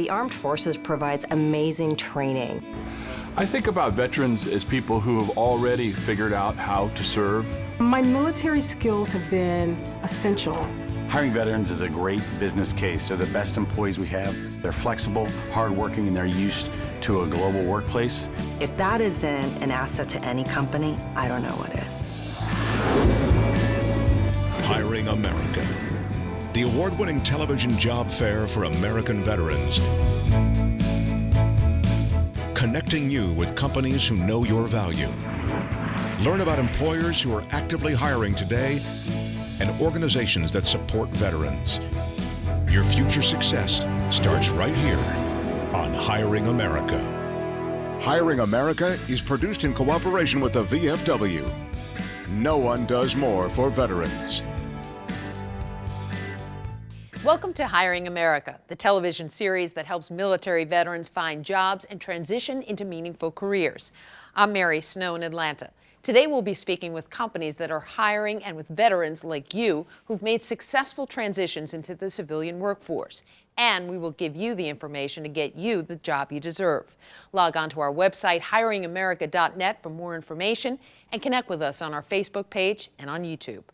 the Armed Forces provides amazing training. I think about veterans as people who have already figured out how to serve. My military skills have been essential. Hiring veterans is a great business case. They're the best employees we have. They're flexible, hardworking, and they're used to a global workplace. If that isn't an asset to any company, I don't know what is. Hiring America, the award-winning television job fair for American veterans. Connecting you with companies who know your value. Learn about employers who are actively hiring today and organizations that support veterans. Your future success starts right here on Hiring America. Hiring America is produced in cooperation with the VFW. No one does more for veterans. Welcome to Hiring America, the television series that helps military veterans find jobs and transition into meaningful careers. I'm Mary Snow in Atlanta. Today we'll be speaking with companies that are hiring and with veterans like you who've made successful transitions into the civilian workforce. And we will give you the information to get you the job you deserve. Log on to our website, hiringamerica.net, for more information and connect with us on our Facebook page and on YouTube.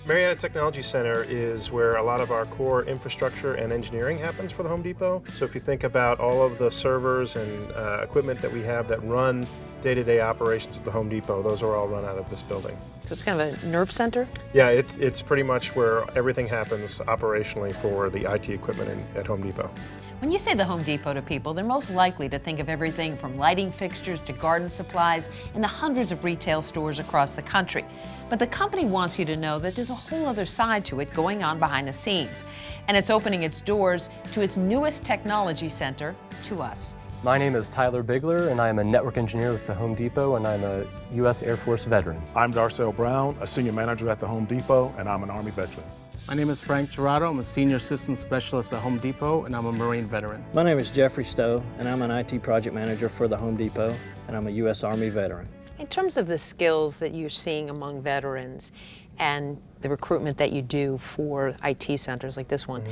Marietta Technology Center is where a lot of our core infrastructure and engineering happens for the Home Depot. So if you think about all of the servers and equipment that we have that run day-to-day operations at the Home Depot, those are all run out of this building. So it's kind of a nerve center? Yeah, it's pretty much where everything happens operationally for the IT equipment at Home Depot. When you say the Home Depot to people, they're most likely to think of everything from lighting fixtures to garden supplies and the hundreds of retail stores across the country. But the company wants you to know that there's a whole other side to it going on behind the scenes. And it's opening its doors to its newest technology center to us. My name is Tyler Bigler, and I am a network engineer with the Home Depot, and I'm a U.S. Air Force veteran. I'm Darcel Brown, a senior manager at the Home Depot, and I'm an Army veteran. My name is Frank Gerardo. I'm a senior systems specialist at Home Depot, and I'm a Marine veteran. My name is Jeffrey Stowe, and I'm an IT project manager for the Home Depot, and I'm a U.S. Army veteran. In terms of the skills that you're seeing among veterans and the recruitment that you do for IT centers like this one,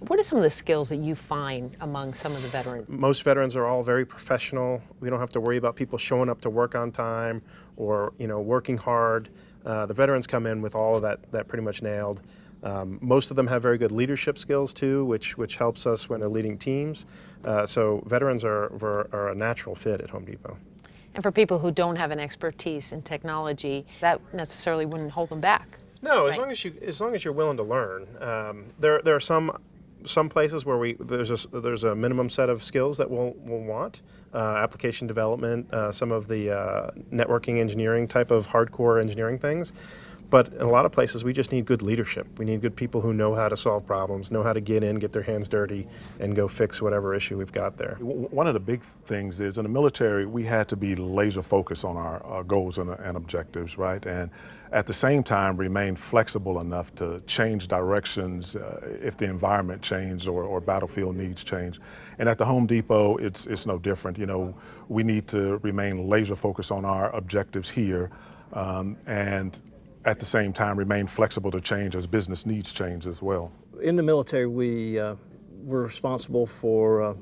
what are some of the skills that you find among some of the veterans? Most veterans are all very professional. We don't have to worry about people showing up to work on time or working hard. The veterans come in with all of that pretty much nailed. Most of them have very good leadership skills too, which helps us when they're leading teams. So veterans are a natural fit at Home Depot. And for people who don't have an expertise in technology, that necessarily wouldn't hold them back. No, right? as long as you're willing to learn. There are some places where there's a minimum set of skills that we'll want. Application development, some of the networking engineering type of hardcore engineering things. But in a lot of places, we just need good leadership. We need good people who know how to solve problems, know how to get in, get their hands dirty, and go fix whatever issue we've got there. One of the big things is in the military, we had to be laser focused on our goals and objectives, right? And at the same time, remain flexible enough to change directions if the environment changed or battlefield needs change. And at the Home Depot, it's no different. We need to remain laser focused on our objectives here, and at the same time remain flexible to change as business needs change as well. In the military, we're responsible for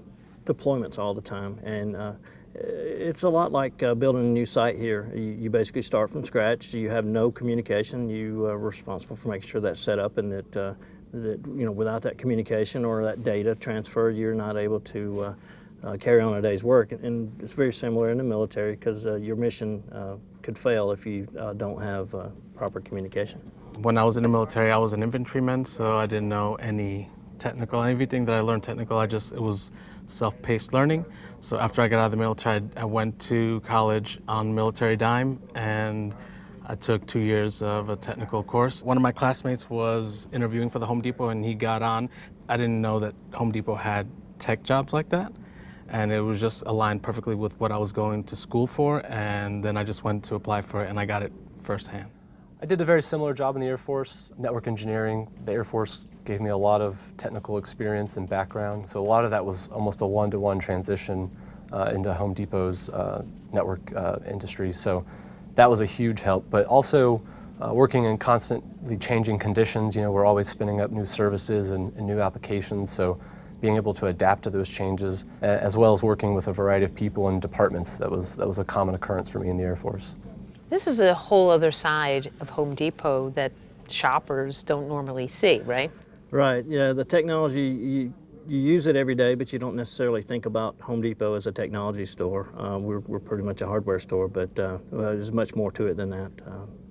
deployments all the time, and it's a lot like building a new site here. You basically start from scratch. You have no communication. You are responsible for making sure that's set up, and that without that communication or that data transfer, you're not able to carry on a day's work. And it's very similar in the military because your mission could fail if you don't have proper communication. When I was in the military, I was an infantryman, so I didn't know any technical. Everything that I learned technical, it was self-paced learning. So after I got out of the military, I went to college on military dime, and I took 2 years of a technical course. One of my classmates was interviewing for the Home Depot, and he got on. I didn't know that Home Depot had tech jobs like that. And it was just aligned perfectly with what I was going to school for, and then I just went to apply for it, and I got it firsthand. I did a very similar job in the Air Force, network engineering. The Air Force gave me a lot of technical experience and background, so a lot of that was almost a one-to-one transition into Home Depot's network industry. So that was a huge help, but also working in constantly changing conditions. We're always spinning up new services and new applications, so being able to adapt to those changes, as well as working with a variety of people and departments, that was a common occurrence for me in the Air Force. This is a whole other side of Home Depot that shoppers don't normally see, right? Right, yeah, the technology, you use it every day, but you don't necessarily think about Home Depot as a technology store. We're pretty much a hardware store, but there's much more to it than that.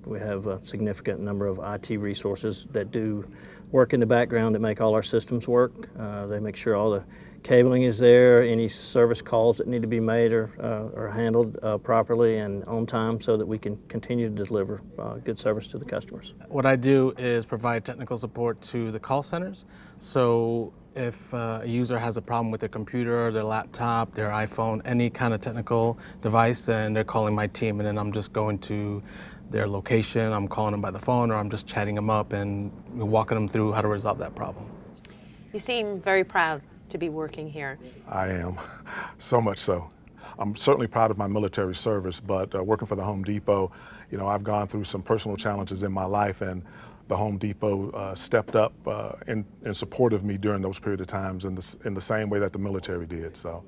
We have a significant number of IT resources that do work in the background that make all our systems work. They make sure all the cabling is there, any service calls that need to be made are handled properly and on time so that we can continue to deliver good service to the customers. What I do is provide technical support to the call centers. So if a user has a problem with their computer, their laptop, their iPhone, any kind of technical device, then they're calling my team, and then I'm just going to their location, I'm calling them by the phone, or I'm just chatting them up and walking them through how to resolve that problem. You seem very proud to be working here. I am, so much so. I'm certainly proud of my military service, but working for the Home Depot, I've gone through some personal challenges in my life, and the Home Depot stepped up in support of me during those period of times in the same way that the military did. So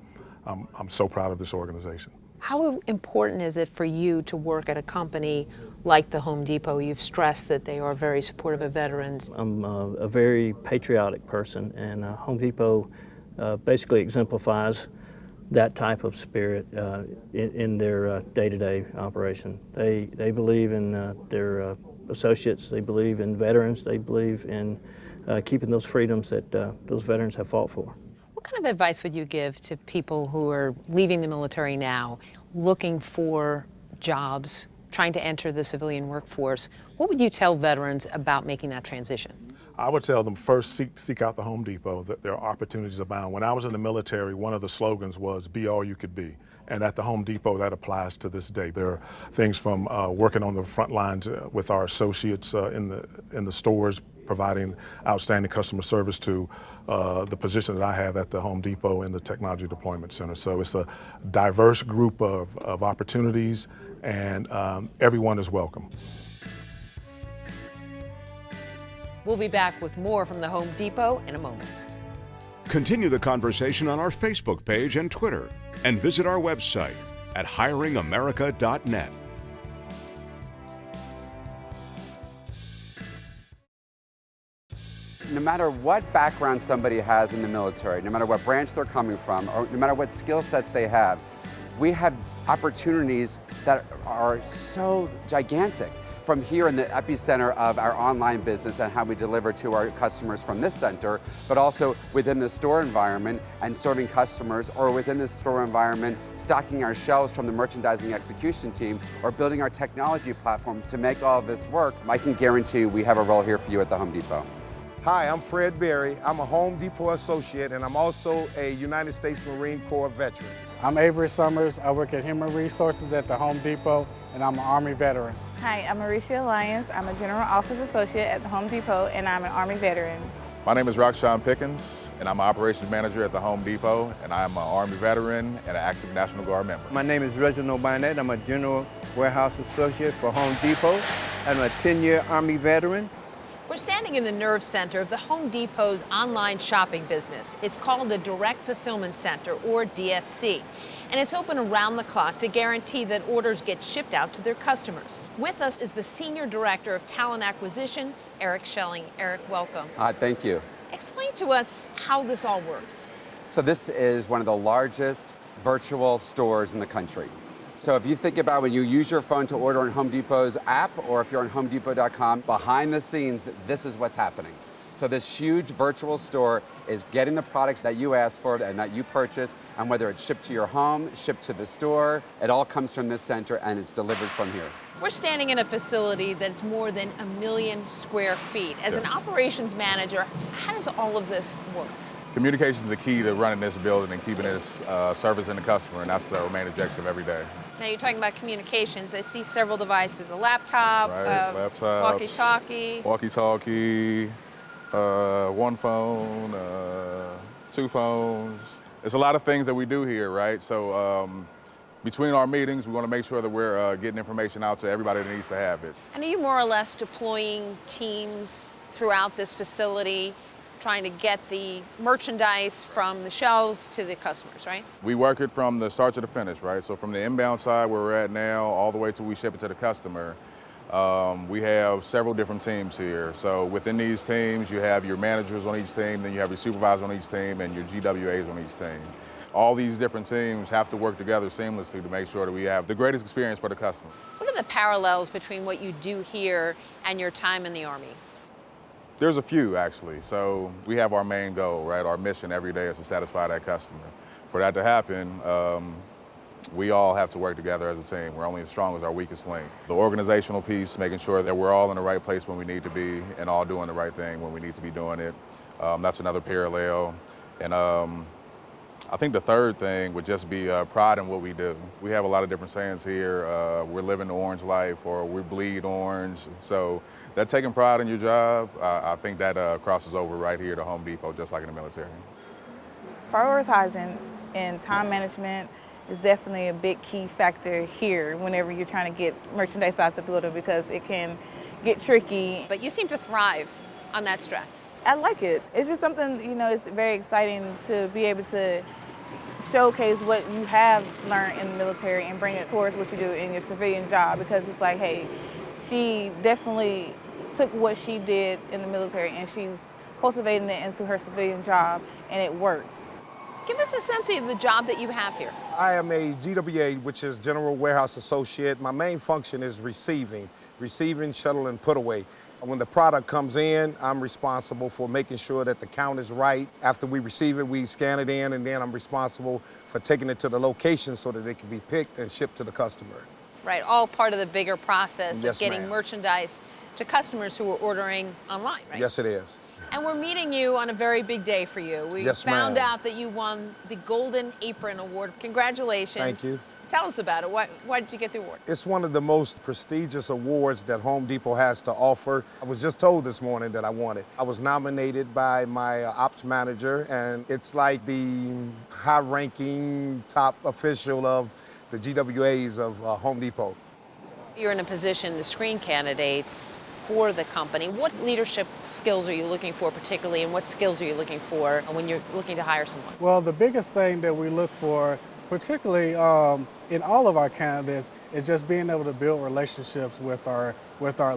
I'm so proud of this organization. How important is it for you to work at a company like the Home Depot? You've stressed that they are very supportive of veterans. I'm a very patriotic person, and Home Depot basically exemplifies that type of spirit in their day-to-day operation. They believe in their associates, they believe in veterans, they believe in keeping those freedoms that those veterans have fought for. What kind of advice would you give to people who are leaving the military now, looking for jobs, trying to enter the civilian workforce? What would you tell veterans about making that transition? I would tell them first, seek out the Home Depot, that there are opportunities abound. When I was in the military, one of the slogans was, be all you could be. And at the Home Depot, that applies to this day. There are things from working on the front lines with our associates in the stores, providing outstanding customer service, to the position that I have at the Home Depot in the Technology Deployment Center. So it's a diverse group of opportunities, and everyone is welcome. We'll be back with more from the Home Depot in a moment. Continue the conversation on our Facebook page and Twitter, and visit our website at hiringamerica.net. No matter what background somebody has in the military, no matter what branch they're coming from, or no matter what skill sets they have, we have opportunities that are so gigantic. From here in the epicenter of our online business and how we deliver to our customers from this center, but also within the store environment and serving customers, or within the store environment, stocking our shelves from the merchandising execution team, or building our technology platforms to make all of this work. I can guarantee we have a role here for you at the Home Depot. Hi, I'm Fred Berry. I'm a Home Depot associate, and I'm also a United States Marine Corps veteran. I'm Avery Summers. I work at Human Resources at the Home Depot, and I'm an Army veteran. Hi, I'm Mauricia Lyons. I'm a General Office Associate at the Home Depot, and I'm an Army veteran. My name is Roxanne Pickens, and I'm an Operations Manager at the Home Depot, and I'm an Army veteran and an active National Guard member. My name is Reginald Barnett. I'm a General Warehouse Associate for Home Depot. I'm a 10-year Army veteran. We're standing in the nerve center of the Home Depot's online shopping business. It's called the Direct Fulfillment Center, or DFC, and it's open around the clock to guarantee that orders get shipped out to their customers. With us is the Senior Director of Talent Acquisition, Eric Schelling. Eric, welcome. Thank you. Explain to us how this all works. So this is one of the largest virtual stores in the country. So if you think about when you use your phone to order on Home Depot's app, or if you're on HomeDepot.com, behind the scenes, this is what's happening. So this huge virtual store is getting the products that you asked for and that you purchase, and whether it's shipped to your home, shipped to the store, it all comes from this center and it's delivered from here. We're standing in a facility that's more than 1 million square feet. As an operations manager, how does all of this work? Communication is the key to running this building and keeping this servicing the customer, and that's the main objective every day. Now you're talking about communications. I see several devices, a laptop, walkie-talkie. Walkie-talkie, one phone, 2 phones. It's a lot of things that we do here, right? So between our meetings, we want to make sure that we're getting information out to everybody that needs to have it. And are you more or less deploying teams throughout this facility, trying to get the merchandise from the shelves to the customers, right? We work it from the start to the finish, right? So from the inbound side where we're at now, all the way till we ship it to the customer, we have several different teams here. So within these teams, you have your managers on each team, then you have your supervisors on each team, and your GWAs on each team. All these different teams have to work together seamlessly to make sure that we have the greatest experience for the customer. What are the parallels between what you do here and your time in the Army? There's a few, actually. So we have our main goal, right? Our mission every day is to satisfy that customer. For that to happen, we all have to work together as a team. We're only as strong as our weakest link. The organizational piece, making sure that we're all in the right place when we need to be and all doing the right thing when we need to be doing it. That's another parallel. And I think the third thing would just be pride in what we do. We have a lot of different sayings here. We're living the orange life, or we bleed orange. So that taking pride in your job, I think that crosses over right here to Home Depot, just like in the military. Prioritizing and time management is definitely a big key factor here whenever you're trying to get merchandise out the building, because it can get tricky. But you seem to thrive on that stress. I like it. It's just something, you know, it's very exciting to be able to showcase what you have learned in the military and bring it towards what you do in your civilian job, because it's like, hey, she definitely took what she did in the military and she's cultivating it into her civilian job, and it works. Give us a sense of the job that you have here. I am a GWA, which is General Warehouse Associate. My main function is receiving, shuttle, and put away. When the product comes in, I'm responsible for making sure that the count is right. After we receive it, we scan it in, and then I'm responsible for taking it to the location so that it can be picked and shipped to the customer. Right, all part of the bigger process Yes, of getting ma'am. merchandise to customers who are ordering online, right? Yes, it is. And we're meeting you on a very big day for you. We Yes, found ma'am. out that you won the Golden Apron Award. Congratulations. Thank you. Tell us about it. Why did you get the award? It's one of the most prestigious awards that Home Depot has to offer. I was just told this morning that I won it. I was nominated by my ops manager, and it's like the high-ranking top official of the GWAs of Home Depot. You're in a position to screen candidates for the company. What leadership skills are you looking for particularly, and what skills are you looking for when you're looking to hire someone? Well, the biggest thing that we look for, particularly in all of our candidates, is just being able to build relationships with our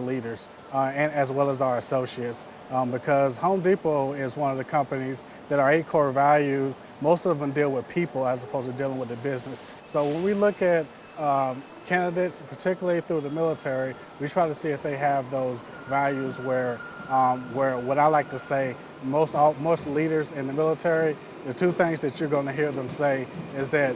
leaders and as well as our associates. Because Home Depot is one of the companies that our 8 core values, most of them deal with people as opposed to dealing with the business. So when we look at candidates, particularly through the military, we try to see if they have those values where what I like to say, most leaders in the military, the 2 things that you're going to hear them say is that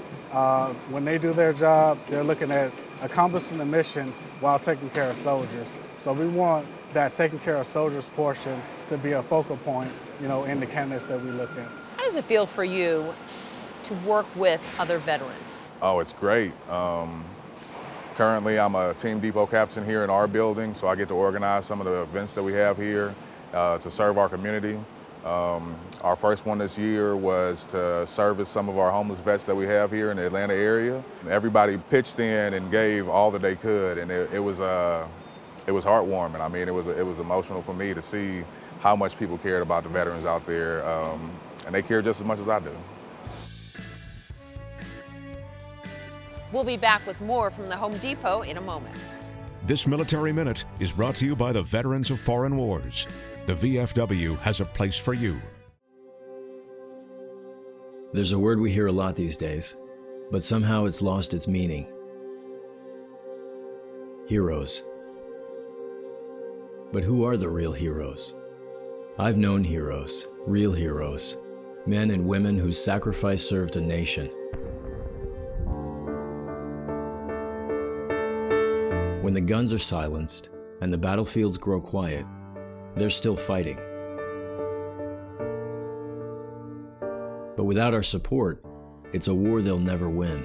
when they do their job, they're looking at accomplishing the mission while taking care of soldiers. So we want that taking care of soldiers portion to be a focal point, you know, in the candidates that we look at. How does it feel for you to work with other veterans? Oh, it's great. Currently, I'm a Team Depot captain here in our building, so I get to organize some of the events that we have here to serve our community. Our first one this year was to service some of our homeless vets that we have here in the Atlanta area. Everybody pitched in and gave all that they could, and it was heartwarming. I mean, it was emotional for me to see how much people cared about the veterans out there, and they care just as much as I do. We'll be back with more from the Home Depot in a moment. This Military Minute is brought to you by the Veterans of Foreign Wars. The VFW has a place for you. There's a word we hear a lot these days, but somehow it's lost its meaning. Heroes. But who are the real heroes? I've known heroes, real heroes, men and women whose sacrifice served a nation. When the guns are silenced and the battlefields grow quiet, they're still fighting. But without our support, it's a war they'll never win.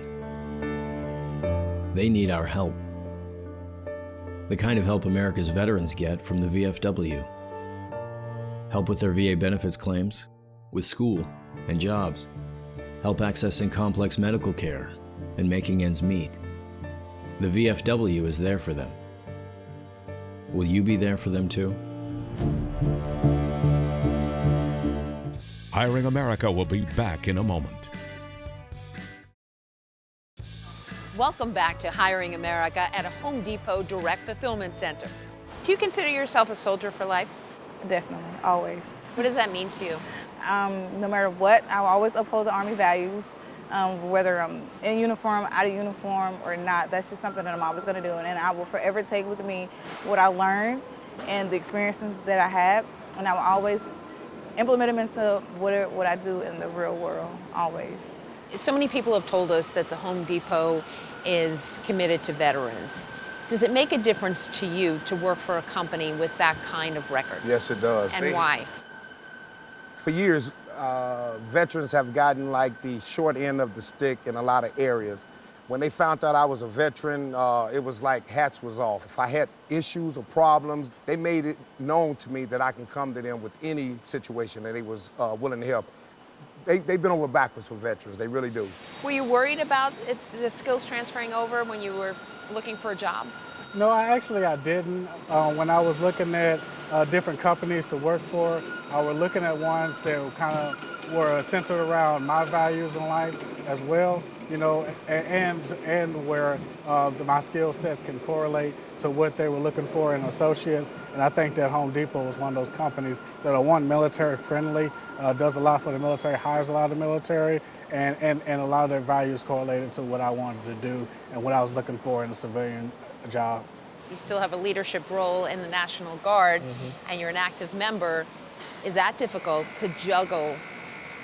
They need our help. The kind of help America's veterans get from the VFW. Help with their VA benefits claims, with school and jobs, help accessing complex medical care, and making ends meet. The VFW is there for them. Will you be there for them too? Hiring America will be back in a moment. Welcome back to Hiring America at a Home Depot Direct Fulfillment Center. Do you consider yourself a soldier for life? Definitely, always. What does that mean to you? No matter what, I will always uphold the Army values, whether I'm in uniform, out of uniform, or not. That's just something that I'm always going to do, and I will forever take with me what I learned and the experiences that I had, and I will always implement them into what I do in the real world, always. So many people have told us that the Home Depot is committed to veterans. Does it make a difference to you to work for a company with that kind of record? Yes, it does. And why? For years, veterans have gotten like the short end of the stick in a lot of areas. When they found out I was a veteran, it was like hats was off. If I had issues or problems, they made it known to me that I can come to them with any situation that they was willing to help. They've been over backwards for veterans, they really do. Were you worried about the skills transferring over when you were looking for a job? No, I didn't. When I was looking at different companies to work for, I was looking at ones that kind of were centered around my values in life as well, you know, and where my skill sets can correlate to what they were looking for in associates. And I think that Home Depot is one of those companies that are, one, military friendly, does a lot for the military, hires a lot of the military, and a lot of their values correlated to what I wanted to do and what I was looking for in a civilian job. You still have a leadership role in the National Guard, and you're an active member. Is that difficult to juggle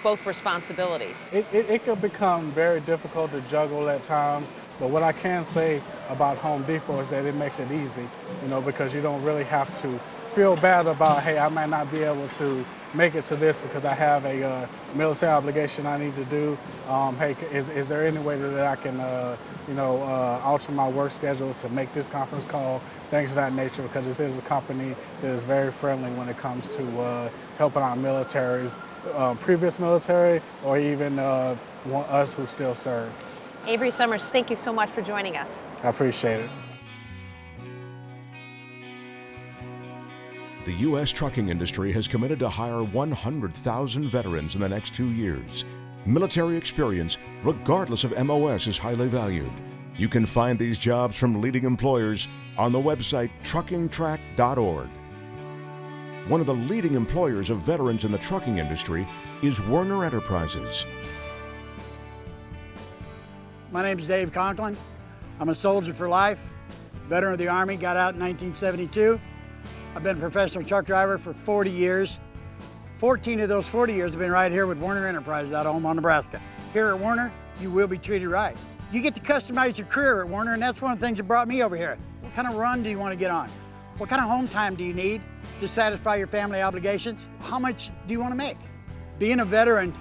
both responsibilities? It could become very difficult to juggle at times, but what I can say about Home Depot is that it makes it easy, you know, because you don't really have to feel bad about, hey, I might not be able to make it to this because I have a military obligation I need to do. Hey, is there any way that I can, alter my work schedule to make this conference call, things of that nature, because this is a company that is very friendly when it comes to helping our militaries, previous military, or even us who still serve. Avery Summers, thank you so much for joining us. I appreciate it. The U.S. trucking industry has committed to hire 100,000 veterans in the next 2 years. Military experience, regardless of MOS, is highly valued. You can find these jobs from leading employers on the website truckingtrack.org. One of the leading employers of veterans in the trucking industry is Werner Enterprises. My name is Dave Conklin. I'm a soldier for life, veteran of the Army, got out in 1972. I've been a professional truck driver for 40 years. 14 of those 40 years have been right here with Werner Enterprises out of Omaha, Nebraska. Here at Werner, you will be treated right. You get to customize your career at Werner, and that's one of the things that brought me over here. What kind of run do you want to get on? What kind of home time do you need to satisfy your family obligations? How much do you want to make? Being a veteran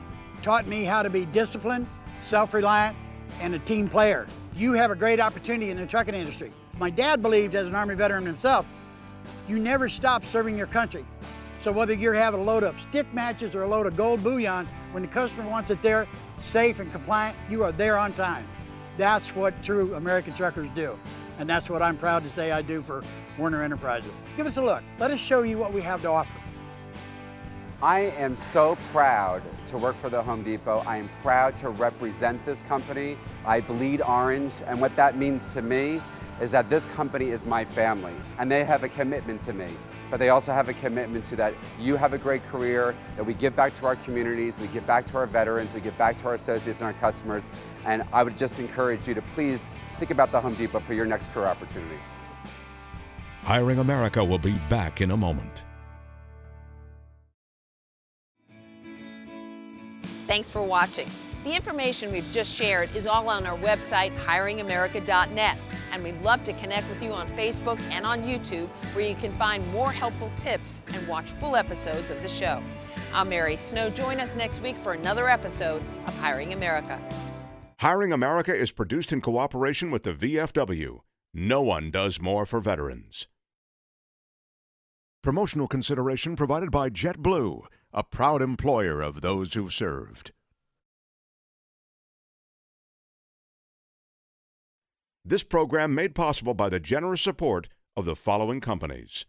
taught me how to be disciplined, self-reliant, and a team player. You have a great opportunity in the trucking industry. My dad believed, as an Army veteran himself, you never stop serving your country. So whether you're having a load of stick matches or a load of gold bullion, when the customer wants it there, safe and compliant, you are there on time. That's what true American truckers do. And that's what I'm proud to say I do for Werner Enterprises. Give us a look. Let us show you what we have to offer. I am so proud to work for the Home Depot. I am proud to represent this company. I bleed orange, and what that means to me is that this company is my family, and they have a commitment to me. But they also have a commitment to that you have a great career, that we give back to our communities, we give back to our veterans, we give back to our associates and our customers. And I would just encourage you to please think about the Home Depot for your next career opportunity. Hiring America will be back in a moment. Thanks for watching. The information we've just shared is all on our website, hiringamerica.net. And we'd love to connect with you on Facebook and on YouTube, where you can find more helpful tips and watch full episodes of the show. I'm Mary Snow. Join us next week for another episode of Hiring America. Hiring America is produced in cooperation with the VFW. No one does more for veterans. Promotional consideration provided by JetBlue, a proud employer of those who've served. This program made possible by the generous support of the following companies: